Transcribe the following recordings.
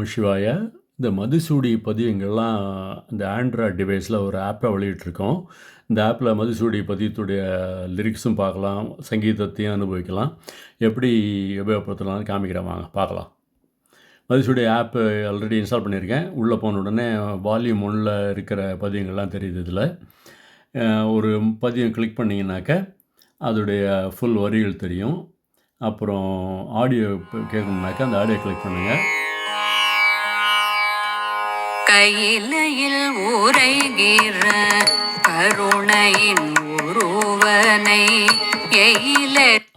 நமசிவாய. இந்த மதுசூடி பதியங்கள்லாம் இந்த ஆண்ட்ராய்ட் டிவைஸில் ஒரு ஆப்பை வெளியிட்டிருக்கோம். இந்த ஆப்பில் மதுசூடி பதியத்துடைய லிரிக்ஸும் பார்க்கலாம், சங்கீதத்தையும் அனுபவிக்கலாம். எப்படி உபயோகப்படுத்தலாம்னு காமிக்கிறேன், வாங்க பார்க்கலாம். மதுசூடி ஆப்பு ஆல்ரெடி இன்ஸ்டால் பண்ணியிருக்கேன். உள்ளே போன உடனே வால்யூம் 1ல் இருக்கிற பதியங்கள்லாம் தெரியுது. இதில் ஒரு பதியம் கிளிக் பண்ணிங்கனாக்க அதோடைய ஃபுல் வரிகள் தெரியும். அப்புறம் ஆடியோ கேட்கணுன்னாக்கா அந்த ஆடியோ கிளிக் பண்ணுங்கள். கையிலையில் உரைகிற கருணையின் ஒருவனை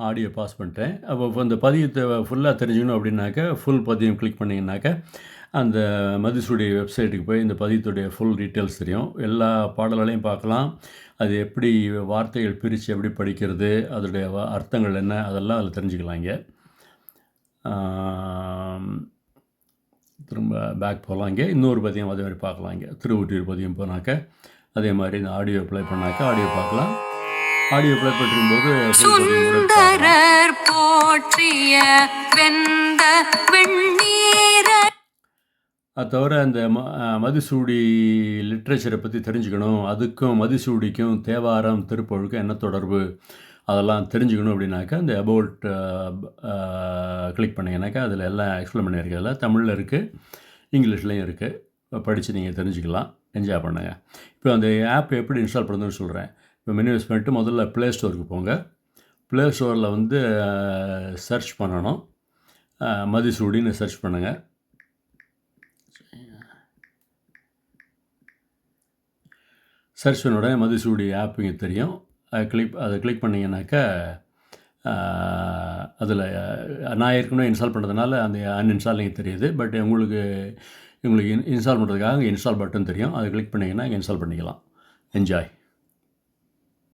ஆடியோ பாஸ் பண்ணிட்டேன். அப்போ இந்த பதியத்தை ஃபுல்லாக தெரிஞ்சுக்கணும் அப்படின்னாக்கா ஃபுல் பதியம் கிளிக் பண்ணிங்கனாக்கா அந்த மதுசூடி வெப்சைட்டுக்கு போய் இந்த பதியத்துடைய ஃபுல் டீட்டெயில்ஸ் தெரியும். எல்லா பாடல்களையும் பார்க்கலாம். அது எப்படி வார்த்தைகள் பிரித்து எப்படி படிக்கிறது, அதோடைய அர்த்தங்கள் என்ன, அதெல்லாம் அதில் தெரிஞ்சுக்கலாம். இங்கே திரும்ப பேக் போகலாம். இங்கே இன்னொரு பதியம் அதே மாதிரி பார்க்கலாம். இங்கே திருவொற்றியூர் பதியம் போனாக்க அதே மாதிரி இந்த ஆடியோ ப்ளே பண்ணாக்கா ஆடியோ பார்க்கலாம். ஆடியோ ப்ளே பண்ணும்போது சுந்தரர் போற்றிய வெந்த வெண்ணீர. அது தவிர அந்த மதுசூடி லிட்ரேச்சரை பற்றி தெரிஞ்சுக்கணும், அதுக்கும் மதுசூடிக்கும் தேவாரம் திருப்பொழுக்கும் என்ன தொடர்பு, அதெல்லாம் தெரிஞ்சுக்கணும் அப்படின்னாக்கா இந்த அபவுட் கிளிக் பண்ணிங்கனாக்கா அதில் எல்லாம் எக்ஸ்பிளைன் பண்ணியிருக்கு. அதில் தமிழில் இருக்குது, இங்கிலீஷ்லேயும் இருக்குது. படித்து நீங்கள் தெரிஞ்சுக்கலாம், என்ஜாய் பண்ணுங்கள். இப்போ அந்த ஆப் எப்படி இன்ஸ்டால் பண்ணுறதுன்னு சொல்கிறேன். இப்போ மெனு யூஸ் பண்ணிட்டு முதல்ல ப்ளே ஸ்டோருக்கு போங்க. ப்ளே ஸ்டோரில் வந்து சர்ச் பண்ணணும், மதுசூடின்னு சர்ச் பண்ணுங்கள். சர்ச் பண்ண உடனே மதுசூடி ஆப் இங்கே தெரியும். அதை கிளிக் பண்ணிங்கனாக்கா அதில் நான் ஏற்கனவே இன்ஸ்டால் பண்ணுறதுனால அந்த அன்இன்ஸ்டாலிங் தெரியுது. பட் உங்களுக்கு இன்ஸ்டால் பண்ணுறதுக்காக இன்ஸ்டால் பட்டன் தெரியும். அதை கிளிக் பண்ணிங்கன்னா இங்கே இன்ஸ்டால் பண்ணிக்கலாம். என்ஜாய்.